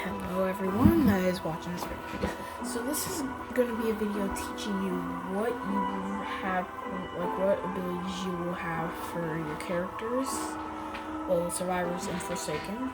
Hello everyone that is watching this video. So this is going to be a video teaching you what you have, like what abilities you will have for your characters, well, survivors and Forsaken,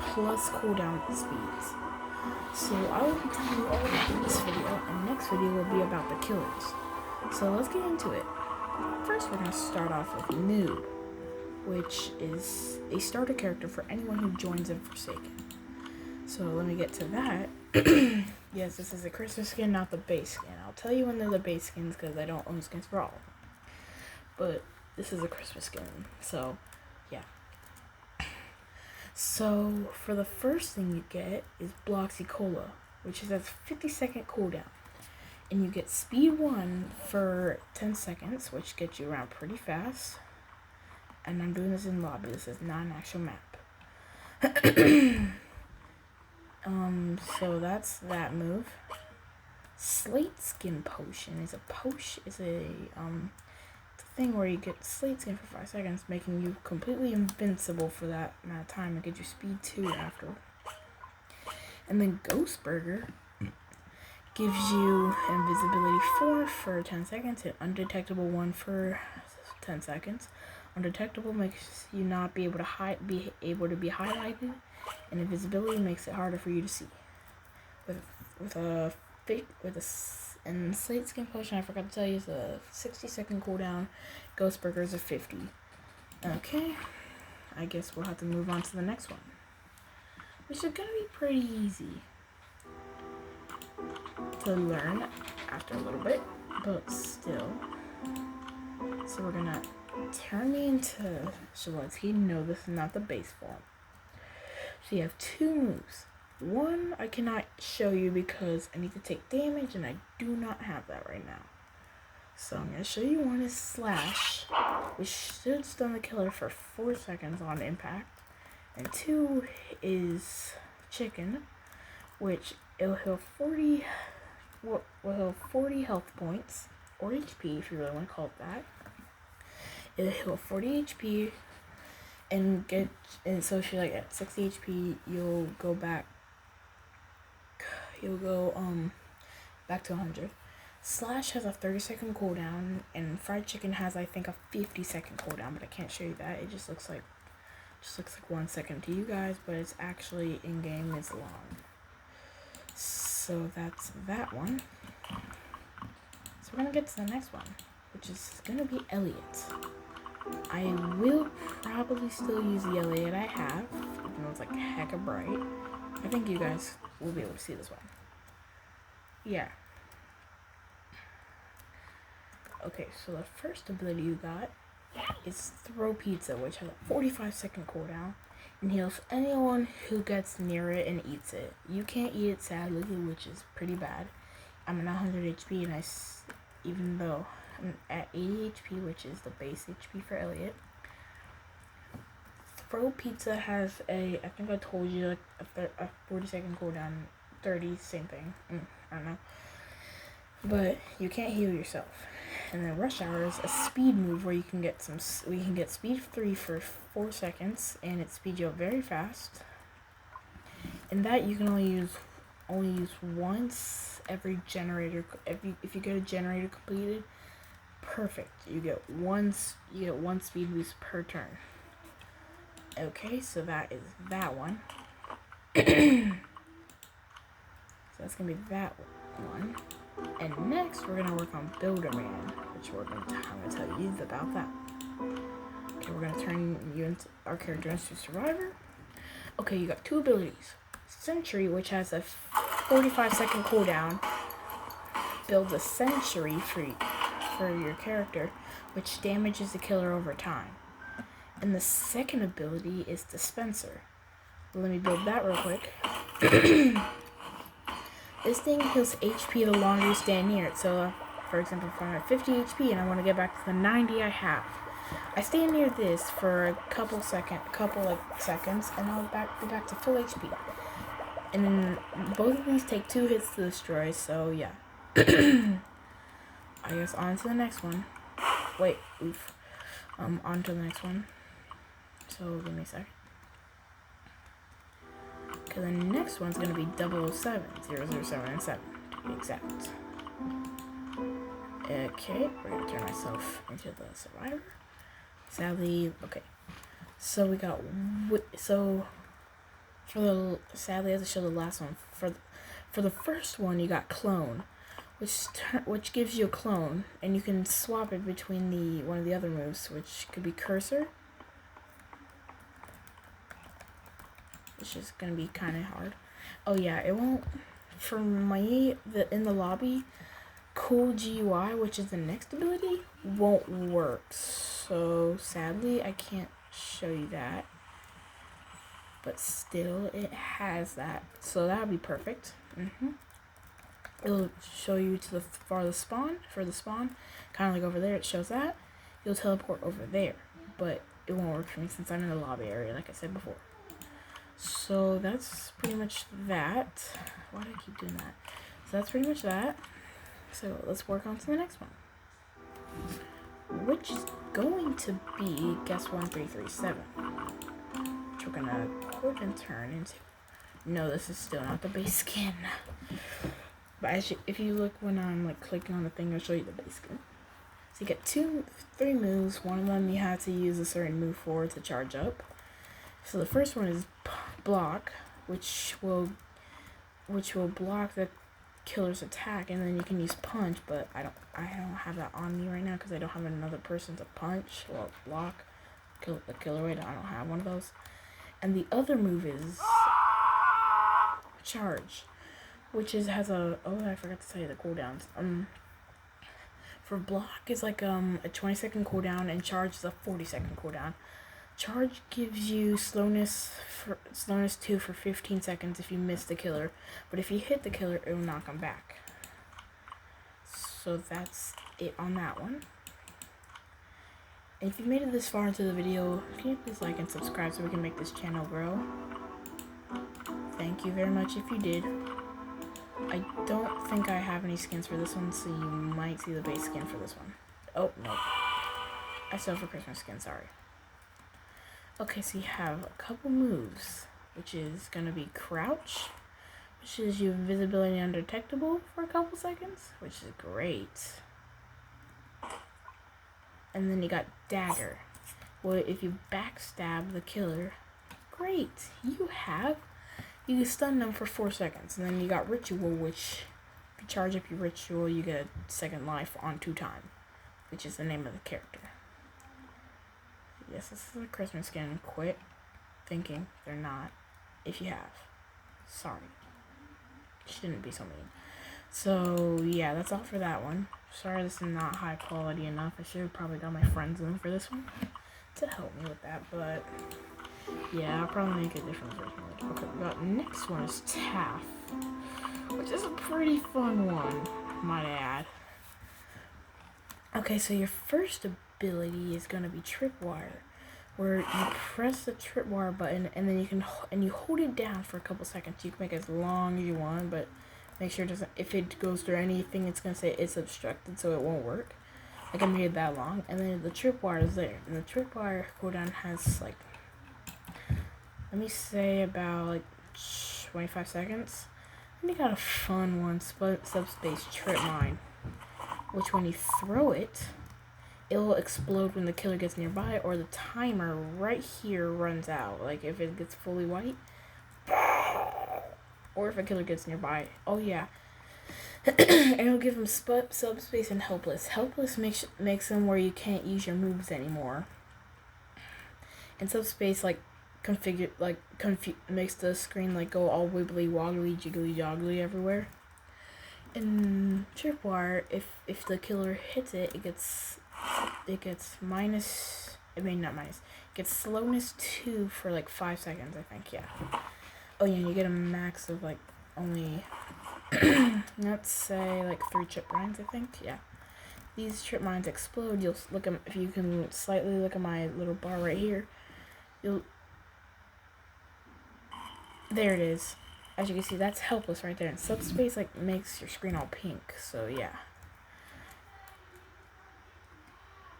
plus cooldown speeds. So I will be telling you all that in this video, and next video will be about the killers. So let's get into it. First we're going to start off with Noob, which is a starter character for anyone who joins in Forsaken. So let me get to that. Yes, this is a Christmas skin, not the base skin. I'll tell you when they're the base skins because I don't own skins for all of them. But this is a Christmas skin, so yeah. So for the first thing you get is Bloxy Cola, which is a 50-second cooldown. And you get speed 1 for 10 seconds, which gets you around pretty fast. And I'm doing this in lobby. This is not an actual map. So that's that move. Slate Skin Potion is a thing where you get slate skin for 5 seconds, making you completely invincible for that amount of time and get you speed 2 after. And then Ghost Burger gives you invisibility 4 for 10 seconds and undetectable 1 for 10 seconds. Undetectable makes you not be able to be highlighted, and invisibility makes it harder for you to see. And Slate Skin Potion, I forgot to tell you, is a 60-second cooldown. Ghost Burger is a 50. Okay, I guess we'll have to move on to the next one, which is gonna be pretty easy to learn after a little bit, but still. So we're gonna turn me into Shaletsky. No, this is not the base form. So you have 2 moves. One I cannot show you because I need to take damage and I do not have that right now. So I'm going to show you. One is Slash, which should stun the killer for 4 seconds on impact. And 2 is Chicken, which it'll heal 40 health points, or HP if you really want to call it that. It'll heal 40 HP and so if you're like at 60 HP, you'll go back to 100. Slash has a 30-second cooldown, and Fried Chicken has, I think, a 50-second cooldown, but I can't show you that. It just looks like 1 second to you guys, but it's actually in game it's long. So that's that one. So we're gonna get to the next one, which is gonna be Elliot. I will probably still use the Elliot I have, even though it's like hecka bright. I think you guys will be able to see this one. Yeah. Okay, so the first ability you got is Throw Pizza, which has a 45-second cooldown and heals anyone who gets near it and eats it. You can't eat it, sadly, which is pretty bad. I'm at 100 HP, and even though I'm at 80 HP, which is the base HP for Elliot. Throw Pizza has I think I told you, like a 40-second cooldown, 30, same thing. I don't know. But you can't heal yourself. And then Rush Hour is a speed move where we can get speed 3 for 4 seconds, and it speeds you up very fast. And that you can only use once every generator. If you get a generator completed, perfect. You get one speed boost per turn. Okay, so that is that one. So that's gonna be that one. And next we're gonna work on Builder Man, which I'm gonna tell you about that. Okay, we're gonna turn our character into Survivor. Okay, you got 2 abilities. Sentry, which has a 45-second cooldown, builds a sentry for your character, which damages the killer over time. And the second ability is Dispenser. Let me build that real quick. This thing heals HP the longer you stand near it. So, for example, if I'm at 50 HP and I want to get back to the 90 I have, I stand near this for a couple seconds, and I'll go back to full HP. And then both of these take 2 hits to destroy. So yeah. I guess on to the next one. Wait, oof. On to the next one. So give me a sec. Because the next one's going to be 007, 007 and 7 to be exact. Okay, we're going to turn myself into the survivor. Sadly, okay. So we got, sadly I have to show the last one. For the first one, you got clone, which gives you a clone, and you can swap it between one of the other moves, which could be cursor, which is gonna be kind of hard. Oh yeah, it won't. For me, in the lobby, cool GUI, which is the next ability, won't work. So sadly, I can't show you that. But still, it has that. So that would be perfect. It'll show you to for the spawn. Kind of like over there, it shows that. You'll teleport over there. But it won't work for me since I'm in the lobby area, like I said before. So that's pretty much that. Why do I keep doing that? So that's pretty much that. So let's work on to the next one. Which is going to be Guess 1337. Which we're gonna put and turn into. No, this is still not the base skin. But if you look when I'm like clicking on the thing, I'll show you the base skin. So you get 3 moves. One of them you have to use a certain move for to charge up. So the first one is block, which will block the killer's attack, and then you can use punch. But I don't have that on me right now because I don't have another person to punch or block, kill the killer. I don't have one of those. And the other move is charge, which has a I forgot to tell you the cooldowns. For block is like a 20-second cooldown, and charge is a 40-second cooldown. Charge gives you slowness 2 for 15 seconds if you miss the killer, but if you hit the killer, it will knock him back. So that's it on that one. And if you made it this far into the video, can you please like and subscribe so we can make this channel grow? Thank you very much if you did. I don't think I have any skins for this one, so you might see the base skin for this one. Oh, no. I still have a Christmas skin, sorry. Okay, so you have a couple moves, which is going to be crouch, which is your invisibility undetectable for a couple seconds, which is great. And then you got dagger. Well, if you backstab the killer, great. You can stun them for 4 seconds. And then you got ritual, which if you charge up your ritual, you get a second life on 2 times, which is the name of the character. Yes, this is a Christmas skin. Quit thinking they're not. If you have. Sorry. Shouldn't be so mean. So, yeah, that's all for that one. Sorry this is not high quality enough. I should have probably got my friends in for this one to help me with that. But, yeah, I'll probably make a different version of it. Okay, the next one is Taff, which is a pretty fun one, might I add. Okay, so your first ability is going to be Tripwire, where you press the Tripwire button and then you hold it down for a couple seconds. You can make it as long as you want, but make sure it doesn't, if it goes through anything, it's going to say it's obstructed, so it won't work. Like I made it that long, and then the Tripwire is there, and the Tripwire cooldown has like, let me say about like 25 seconds. And you got a fun one, Subspace Trip Mine, which when you throw it, it will explode when the killer gets nearby, or the timer right here runs out. Like if it gets fully white, or if a killer gets nearby. Oh yeah. And it'll give him subspace and helpless. Helpless makes them where you can't use your moves anymore. And subspace makes the screen like go all wibbly wobbly, jiggly joggly everywhere. And Tripwire, if the killer hits it, it gets minus. I mean not minus. It gets slowness 2 for like 5 seconds, I think. Yeah. Oh yeah, and you get a max of like only let's say like 3 trip mines, I think. Yeah. These trip mines explode. You'll look at, if you can slightly look at my little bar right here. There it is. As you can see, that's helpless right there. And subspace like makes your screen all pink. So yeah.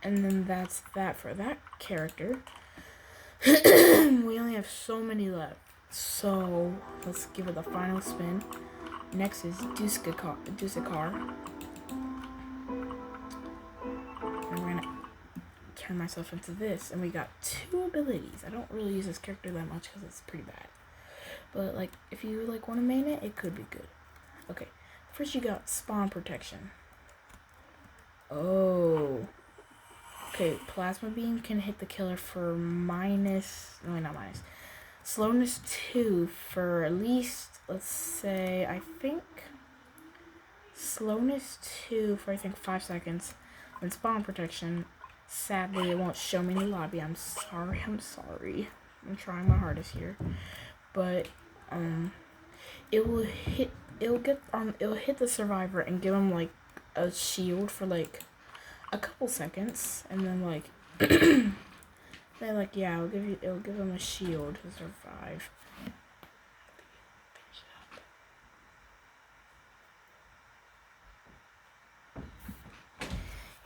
And then that's that for that character. We only have so many left. So let's give it the final spin. Next is Dusakar. And we're gonna turn myself into this, and we got 2 abilities. I don't really use this character that much because it's pretty bad. But like, if you like want to main it, it could be good. Okay, first you got spawn protection. Oh. Okay, plasma beam can hit the killer for slowness 2 for at least, let's say, I think slowness 2 for 5 seconds. And spawn protection, sadly it won't show me in the lobby. I'm sorry. I'm trying my hardest here. But it'll hit the survivor and give him like a shield for like a couple seconds, and then like they're like, yeah, it'll give him a shield to survive.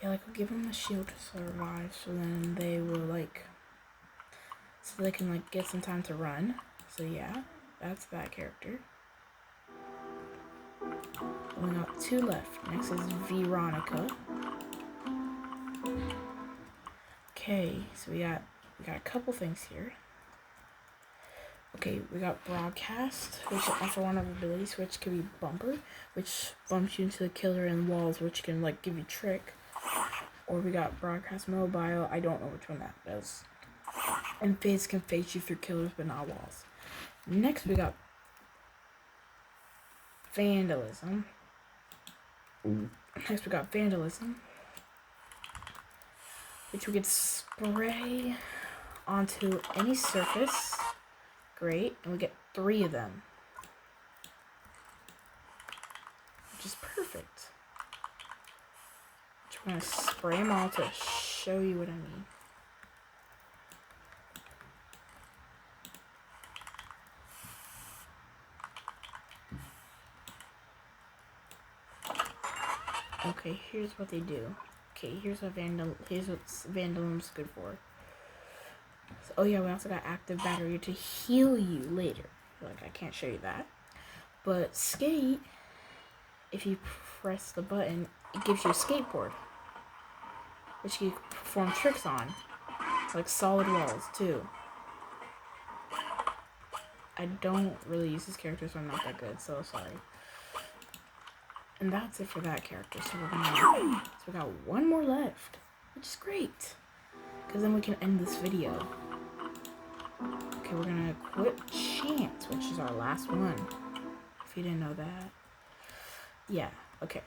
Yeah, like it'll give him a shield to survive, so then they will like, so they can like get some time to run. So yeah, that's that character. We got 2 left. Next is Veronica. Okay, so we got a couple things here. Okay, we got Broadcast, which is also one of the abilities, which can be Bumper, which bumps you into the killer and walls, which can like give you Trick. Or we got Broadcast Mobile. I don't know which one that does. And Phase can face you through killers but not walls. Next we got Vandalism. Next we got Vandalism, which we could spray onto any surface. Great, and we get 3 of them, which is perfect. Which we're gonna spray them all to show you what I mean. Okay, here's what they do. Okay, here's what Vandalism's good for. So, oh yeah, we also got active battery to heal you later. Like, I can't show you that. But Skate, if you press the button, it gives you a skateboard, which you can perform tricks on, like solid walls too. I don't really use this character, so I'm not that good, so sorry. And that's it for that character. So we got 1 more left, which is great, because then we can end this video. Okay, we're gonna equip Chance, which is our last one. If you didn't know that. Yeah, okay.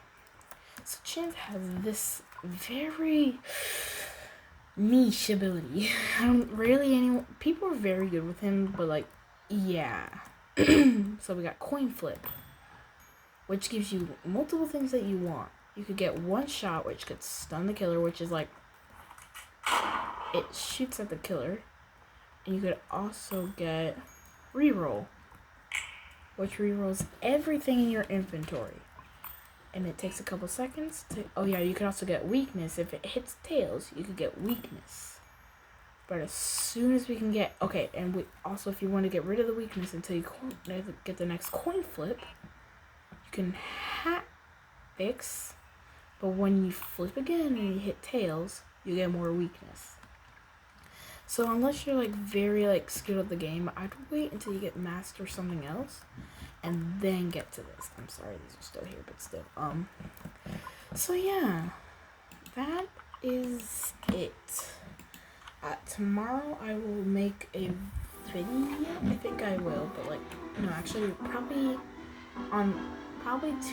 So Chance has this very niche ability. People are very good with him, but like, yeah. So we got Coin Flip, which gives you multiple things that you want. You could get 1 shot, which could stun the killer, which is like, it shoots at the killer. And you could also get Reroll, which rerolls everything in your inventory. And it takes a couple seconds to, oh yeah, you could also get Weakness. If it hits tails, you could get Weakness. But as soon as we can get, okay, and we also, if you want to get rid of the Weakness until you get the next Coin Flip, you can Hat Fix, but when you flip again and you hit tails, you get more Weakness. So unless you're like very like skilled at the game, I'd wait until you get Master something else and then get to this. I'm sorry these are still here, but still. So yeah, that is it. Tomorrow I will make a video. I think I will, but like, no, actually probably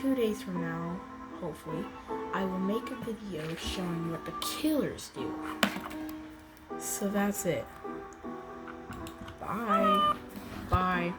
2 days from now, hopefully, I will make a video showing what the killers do. So that's it. Bye. Bye.